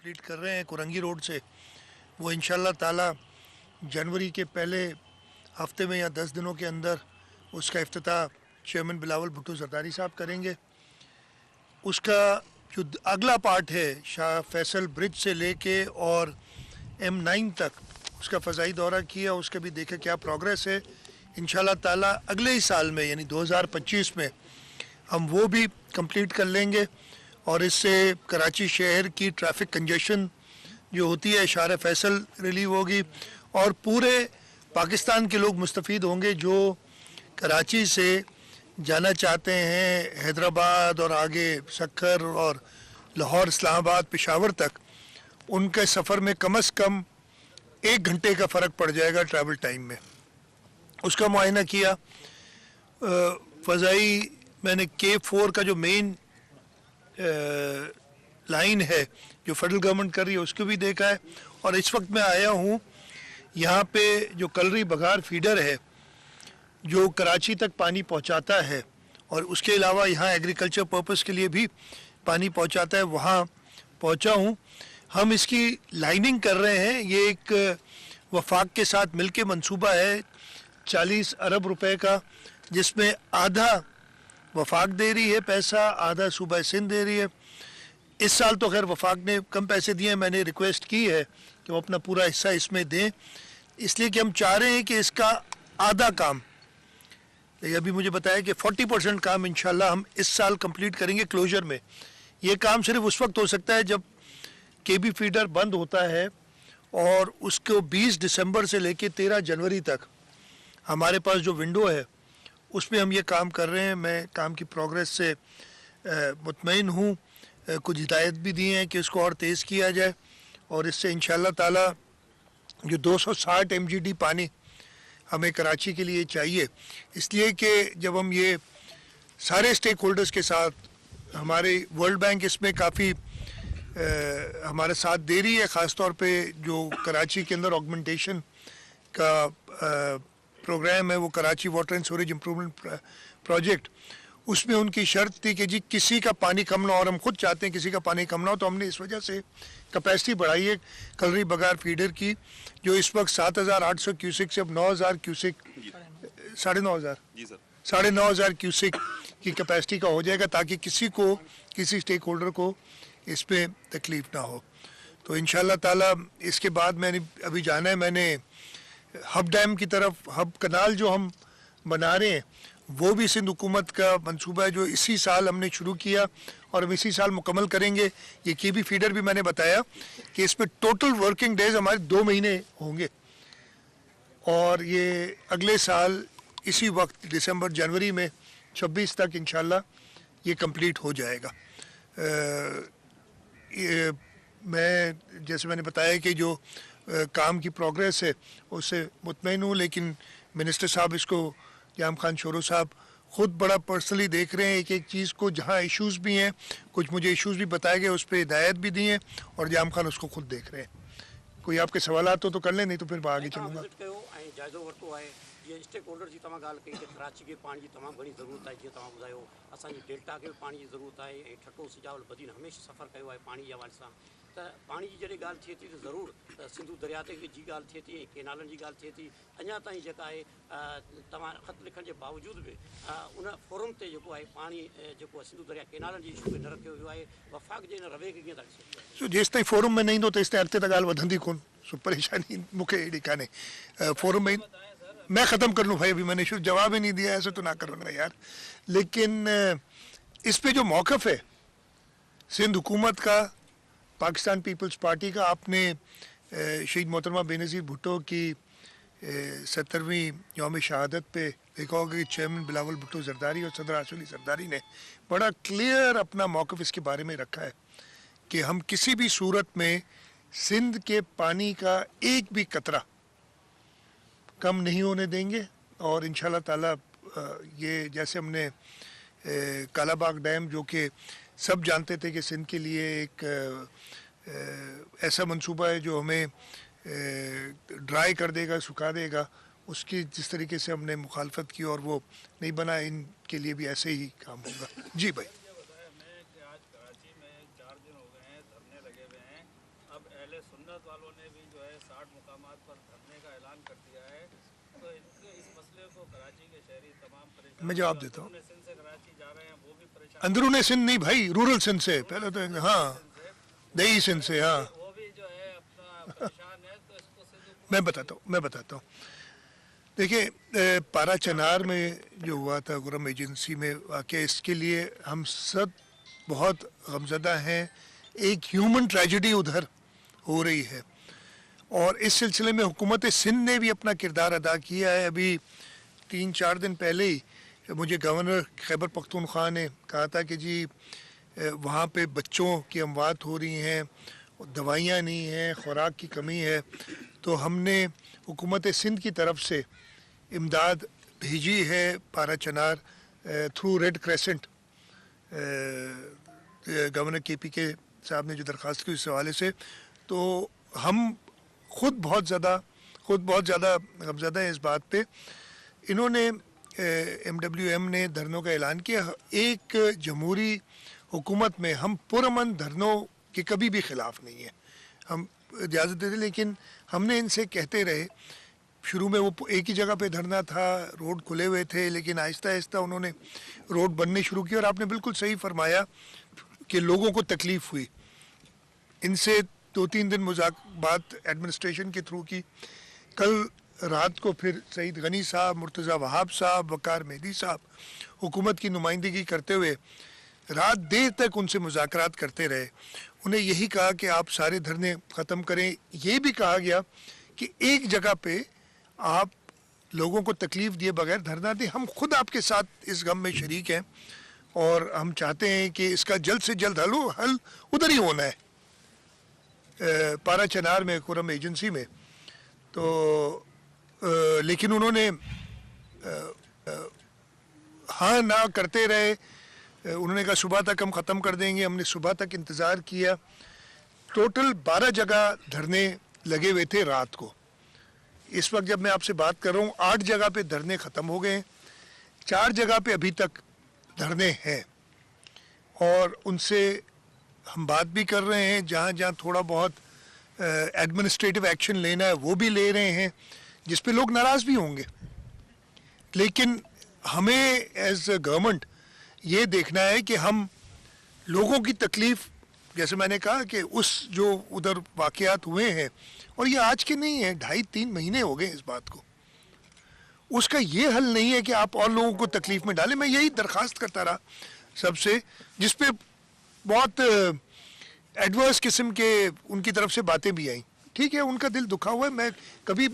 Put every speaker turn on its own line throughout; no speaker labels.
Complete कर रहे हैं कुरंगी रोड से, वो इंशाल्लाह ताला जनवरी के पहले हफ्ते में या 10 दिनों के अंदर उसका इफ्तिताह चेयरमैन बिलावल भुट्टो जरदारी साहब करेंगे। उसका जो अगला पार्ट है शाह फैसल ब्रिज से लेके और M9 तक उसका फ़ज़ाई दौरा किया, उसका भी देखा क्या प्रोग्रेस है। इंशाल्लाह ताला अगले ही साल में यानी 2025 में हम वो भी कंप्लीट कर लेंगे और इससे कराची शहर की ट्रैफिक कंजेशन जो होती है शाह फैसल रिलीव होगी और पूरे पाकिस्तान के लोग मुस्तफ़ीद होंगे जो कराची से जाना चाहते हैं हैदराबाद और आगे सक्खर और लाहौर, इस्लामाबाद, पेशावर तक। उनके सफ़र में कम से कम 1 घंटे का फ़र्क पड़ जाएगा ट्रैवल टाइम में। उसका मुआयना किया। फ़ज़ाई मैंने K4 का जो मेन लाइन है जो फेडरल गवर्नमेंट कर रही है उसको भी देखा है। और इस वक्त मैं आया हूँ यहाँ पे जो कलरी बघार फीडर है जो कराची तक पानी पहुँचाता है और उसके अलावा यहाँ एग्रीकल्चर पर्पस के लिए भी पानी पहुँचाता है, वहाँ पहुँचा हूँ। हम इसकी लाइनिंग कर रहे हैं। ये एक वफाक के साथ मिलके मंसूबा है 40 अरब रुपए का, जिसमें आधा वफाक दे रही है पैसा, आधा सूबा सिंध दे रही है। इस साल तो खैर वफाक ने कम पैसे दिए हैं, मैंने रिक्वेस्ट की है कि वो अपना पूरा हिस्सा इसमें दें, इसलिए कि हम चाह रहे हैं कि इसका आधा काम, अभी मुझे बताया कि 40% काम इंशाल्लाह हम इस साल कंप्लीट करेंगे क्लोजर में। ये काम सिर्फ उस वक्त हो सकता है जब KB फीडर बंद होता है और उसको 20 दिसंबर से लेके 13 जनवरी तक हमारे पास जो विंडो है उसमें हम ये काम कर रहे हैं। मैं काम की प्रोग्रेस से मुतमईन हूँ। कुछ हिदायत भी दी हैं कि इसको और तेज़ किया जाए और इससे इंशाल्लाह ताला जो 260 MGD पानी हमें कराची के लिए चाहिए, इसलिए कि जब हम ये सारे स्टेक होल्डर्स के साथ, हमारे वर्ल्ड बैंक इसमें काफ़ी हमारे साथ दे रही है, ख़ास तौर पे जो कराची के अंदर ऑगमेंटेशन का प्रोग्राम है वो Karachi water and sewerage improvement project, उसमें उनकी शर्त थी कि जी किसी का पानी कम ना हो, और हम खुद चाहते हैं किसी का पानी कम ना हो, तो हमने इस वजह से कैपेसिटी बढ़ाई है कलरी बघार फीडर की, जो इस वक्त 7,800 क्यूसिक से अब 9,000 क्यूसिक, 9,500 क्यूसिक की कैपेसिटी का हो जाएगा, ताकि किसी स्टेक होल्डर को इस पर तकलीफ ना हो। तो इंशाल्लाह ताला इसके बाद मैंने अभी जाना है, मैंने हब डैम की तरफ, हब कनाल जो हम बना रहे हैं वो भी सिंध हुकूमत का मंसूबा है जो इसी साल हमने शुरू किया और हम इसी साल मुकम्मल करेंगे। ये KB फीडर भी मैंने बताया कि इस पर टोटल वर्किंग डेज हमारे 2 महीने होंगे और ये अगले साल इसी वक्त दिसंबर जनवरी में 26 तक इंशाल्लाह ये कंप्लीट हो जाएगा। मैं जैसे मैंने बताया कि जो काम की प्रोग्रेस है उससे मुतमईन हूँ, लेकिन मिनिस्टर साहब इसको याम खान शोरो साहब ख़ुद बड़ा पर्सनली देख रहे हैं एक एक चीज़ को, जहाँ इश्यूज़ भी हैं, कुछ मुझे इश्यूज़ भी बताए गए, उस पर हिदायत भी दी हैं और याम खान उसको खुद देख रहे हैं। कोई आपके सवालात हो तो कर लें, नहीं तो फिर मैं आगे चलूँगा।
स्टेक होल्डर जी तव्हां ॻाल्हि कई कि कराची के पानी की तमामु घणी ज़रूरत है, जीअं तव्हां ॿुधायो असांजी डेल्टा खे पानी की ज़रूरत है, ऐं ठटो सिजावल बदीन हमेशह सफ़र कयो आहे पानी जे हवाले सां। त पानी जी जॾहिं ॻाल्हि थिए थी त ज़रूरु सिंधु दरिया ते जी ॻाल्हि थिए थी, केनालनि जी ॻाल्हि थिए थी। अञा ताईं जेका आहे तव्हां ख़त लिखण जे बावजूदि बि उन फोरम ते जेको आहे पाणी जेको आहे सिंधु दरिया केनालनि जी इशू खे न रखियो वियो आहे। वफ़ाक़ जे हिन रवे खे कीअं था ॾिसो?
जेसि ताईं फोरम में न ईंदो तेसि ताईं अॻिते त ॻाल्हि वधंदी कोन, सो परेशानी मूंखे एॾी कान्हे। फोरम में मैं ख़त्म कर लूँ भाई, अभी मैंने शुरू जवाब ही नहीं दिया, ऐसे तो ना करो ना यार। लेकिन इस पे जो मौक़िफ़ है सिंध हुकूमत का, पाकिस्तान पीपल्स पार्टी का, आपने शहीद मोहतरमा बेनज़ीर भुट्टो की 70वीं यौम शहादत पे देखा होगा कि चेयरमैन बिलावल भुट्टो जरदारी और सदर आसिफ अली जरदारी ने बड़ा क्लियर अपना मौक़िफ़ इसके बारे में रखा है कि हम किसी भी सूरत में सिंध के पानी का एक भी कतरा कम नहीं होने देंगे। और इंशाल्लाह ताला ये जैसे हमने कालाबाग डैम, जो कि सब जानते थे कि सिंध के लिए एक ऐसा मंसूबा है जो हमें ड्राई कर देगा, सुखा देगा, उसकी जिस तरीके से हमने मुखालफत की और वो नहीं बना, इनके लिए भी ऐसे ही काम होगा। जी भाई।
حکومت والوں نے بھی جو ہے 60 مقامات پر دھرنے کا اعلان کر دیا ہے، تو اس مسئلے کو کراچی کے شہری تمام پریشان،
میں جواب دیتا ہوں.
سندھ سے کراچی جا رہے ہیں وہ بھی پریشان،
اندرون سندھ نہیں بھائی، رورل سندھ سے پہلے تو. ہاں دیہی سندھ سے. ہاں
وہ بھی جو ہے اپنا پریشان ہے. تو اس کو سندھ
میں بتاتا ہوں. دیکھیں پارا چنار میں جو ہوا تھا گرم ایجنسی میں واقعہ، اس کے لیے ہم سب بہت غمزدہ ہیں. ایک ہیومن ٹریجڈی ادھر ہو رہی ہے، اور اس سلسلے میں حکومت سندھ نے بھی اپنا کردار ادا کیا ہے. ابھی 3-4 دن پہلے ہی مجھے گورنر خیبر پختونخوا نے کہا تھا کہ جی وہاں پہ بچوں کی اموات ہو رہی ہیں، دوائیاں نہیں ہیں، خوراک کی کمی ہے. تو ہم نے حکومت سندھ کی طرف سے امداد بھیجی ہے پارا چنار تھرو ریڈ کریسنٹ. گورنر کے صاحب نے جو درخواست کی اس حوالے سے، تو ہم خود بہت زیادہ غمزدہ ہیں اس بات پہ. انہوں نے MWM نے دھرنوں کا اعلان کیا. ایک جمہوری حکومت میں ہم پرامن دھرنوں کے کبھی بھی خلاف نہیں ہیں، ہم اجازت دیتے، لیکن ہم نے ان سے کہتے رہے. شروع میں وہ ایک ہی جگہ پہ دھرنا تھا، روڈ کھلے ہوئے تھے، لیکن آہستہ آہستہ انہوں نے روڈ بننے شروع کی. اور آپ نے بالکل صحیح فرمایا کہ لوگوں کو تکلیف ہوئی. ان سے 2-3 دن بات ایڈمنسٹریشن کے تھرو کی. کل رات کو پھر سعید غنی صاحب، مرتضیٰ وہاب صاحب، وقار مہدی صاحب حکومت کی نمائندگی کرتے ہوئے رات دیر تک ان سے مذاکرات کرتے رہے. انہیں یہی کہا کہ آپ سارے دھرنے ختم کریں. یہ بھی کہا گیا کہ ایک جگہ پہ آپ لوگوں کو تکلیف دیے بغیر دھرنا دیں. ہم خود آپ کے ساتھ اس غم میں شریک ہیں، اور ہم چاہتے ہیں کہ اس کا جلد سے جلد حل ادھر ہی ہونا ہے، پارا چنار میں، خرم ایجنسی میں. تو لیکن انہوں نے ہاں نہ کرتے رہے. انہوں نے کہا صبح تک ہم ختم کر دیں گے. ہم نے صبح تک انتظار کیا. ٹوٹل 12 جگہ دھرنے لگے ہوئے تھے رات کو. اس وقت جب میں آپ سے بات کر رہا ہوں 8 جگہ پہ دھرنے ختم ہو گئے ہیں، 4 جگہ پہ ابھی تک دھرنے ہیں، اور ان سے ہم بات بھی کر رہے ہیں. جہاں جہاں تھوڑا بہت ایڈمنسٹریٹو ایکشن لینا ہے وہ بھی لے رہے ہیں، جس پہ لوگ ناراض بھی ہوں گے. لیکن ہمیں ایز اے گورنمنٹ یہ دیکھنا ہے کہ ہم لوگوں کی تکلیف، جیسے میں نے کہا کہ اس جو ادھر واقعات ہوئے ہیں، اور یہ آج کے نہیں ہیں، 2.5-3 مہینے ہو گئے اس بات کو، اس کا یہ حل نہیں ہے کہ آپ اور لوگوں کو تکلیف میں ڈالیں. میں یہی درخواست کرتا رہا سب سے، جس پہ بہت ایڈورس قسم کے ان کی طرف سے باتیں بھی آئیں. ٹھیک ہے، ان کا دل دکھا ہوا ہے، میں کبھی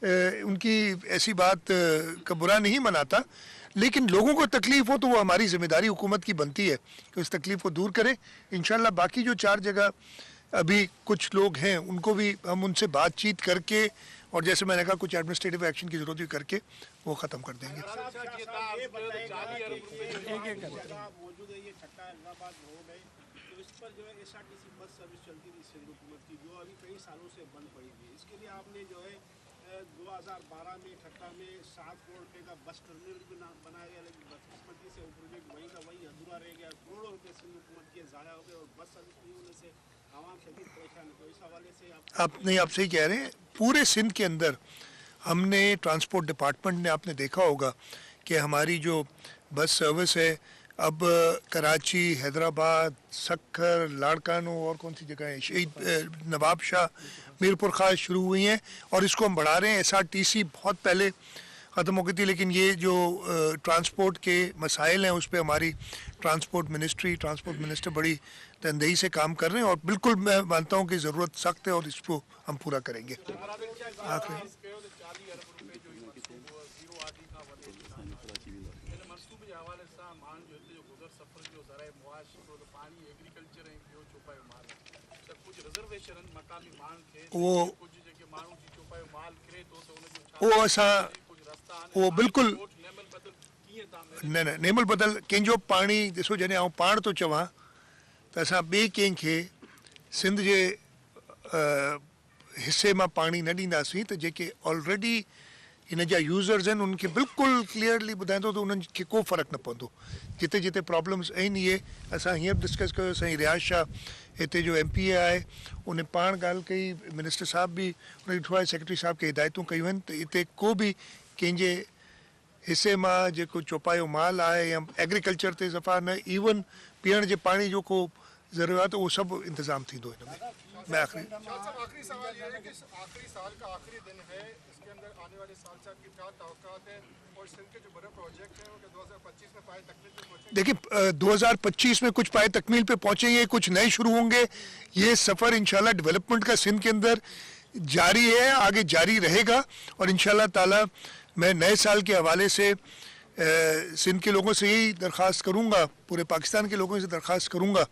ان کی ایسی بات کا برا نہیں مناتا، لیکن لوگوں کو تکلیف ہو تو وہ ہماری ذمہ داری حکومت کی بنتی ہے کہ اس تکلیف کو دور کرے. انشاءاللہ باقی جو 4 جگہ ابھی کچھ لوگ ہیں ان کو بھی ہم ان سے بات چیت کر کے، اور جیسے میں نے کہا کچھ ایڈمنسٹریٹو ایکشن کی ضرورت بھی کر کے وہ ختم کر دیں گے.
موجود ہے یہ چھٹا حیدرآباد روڈ ہے، تو اس پر جو ہے SRTC بس سروس چلتی تھی سندھ حکومت کی، جو ابھی کئی سالوں سے بند پڑی ہوئی ہے. اس کے لیے آپ نے جو ہے 2012 میں ٹھٹا میں 7 کروڑ روپے کا بس ٹرمینل بھی بنایا گیا، لیکن بدقسمتی سے وہ پروجیکٹ وہیں کا وہیں ادھورا رہ گیا. کروڑوں روپے سندھ حکومت کے ضائع ہو گئے، اور بس سروس نہیں ہونے سے عوام شدید پریشان ہے. تو اس حوالے سے
آپ صحیح کہہ رہے ہیں. پورے سندھ کے اندر ہم نے ٹرانسپورٹ ڈپارٹمنٹ نے، آپ نے دیکھا ہوگا کہ ہماری جو بس سروس ہے اب کراچی، حیدرآباد، سکھر، لاڑکانو اور کون سی جگہ ہیں، شہید نواب شاہ، میر پور خاص شروع ہوئی ہیں، اور اس کو ہم بڑھا رہے ہیں. SRTC بہت پہلے ختم ہو گئی تھی، لیکن یہ جو ٹرانسپورٹ کے مسائل ہیں اس پہ ہماری ٹرانسپورٹ منسٹر بڑی تندہی سے کام کر رہے ہیں، اور بالکل میں مانتا ہوں کہ ضرورت سخت ہے اور اس کو ہم پورا کریں گے. وہ ایسا وہ بالکل न न नेमल बदल कंहिंजो पाणी ॾिसो, जॾहिं आउं पाण थो चवां त असां ॿिए कंहिंखे सिंध जे हिसे मां पाणी न ॾींदासीं, त जेके ऑलरेडी इन जा यूज़र्स आहिनि उनखे बिल्कुलु क्लियरली ॿुधाईंदो त उन्हनि खे को फ़र्क़ु न पवंदो। जिते जिते प्रॉब्लम्स आहिनि इहे असां हींअर डिस्कस कयो। साईं रियाज़ शाह हिते जो MP आहे उन पाण ॻाल्हि कई, मिनिस्टर साहब बि उन ॾिठो आहे, सेक्रेटरी साहब खे हिदायतूं कयूं आहिनि त हिते को बि कंहिंजे हिसे मां जेको चौपायो माल आहे या एग्रीकल्चर ते सफ़ा न, इवन पीअण जे पाणी जो को ज़रूरत उहो सभु इंतज़ाम थींदो हिन में। मैं
आखिरी सवाल ये है कि आखिरी साल का आखिरी दिन है, इसके अंदर आने वाले साल से आपकी क्या तवक्कुआत है और सिंध के जो बड़े प्रोजेक्ट हैं वो 2025 में पाए तकमील पे पहुंचेंगे?
देखिए 2025 में कुछ पाए तकमील पे पहुंचेंगे, कुछ नए शुरू होंगे। ये सफ़र इंशाल्लाह डेवलपमेंट का सिंध के अंदर जारी है, आगे जारी रहेगा। और इंशाल्लाह ताला मैं नए साल के हवाले से सिंध के लोगों से यही दरख्वास्त करूँगा, पूरे पाकिस्तान के लोगों से दरख्वास्त करूँगा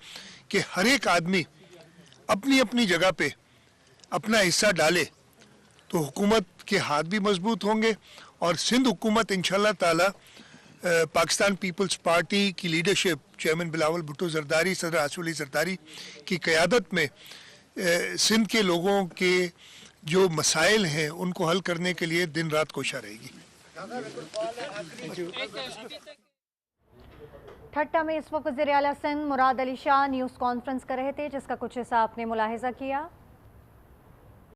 कि हर एक आदमी अपनी अपनी जगह पे अपना हिस्सा डाले तो हुकूमत के हाथ भी मजबूत होंगे और सिंध हुकूमत इंशाल्लाह ताला पाकिस्तान पीपल्स पार्टी की लीडरशिप, चेयरमैन बिलावल भुट्टो जरदारी, सदर आसिफ अली जरदारी की क़यादत में सिंध के लोगों के जो मसाइल हैं उनको हल करने के लिए दिन रात कोशिश रहेगी।
ठट्टा में इस वक्त वज़ीर आला सिंध मुराद अली शाह न्यूज़ कॉन्फ्रेंस कर रहे थे, जिसका कुछ हिस्सा आपने मुलाहिजा किया।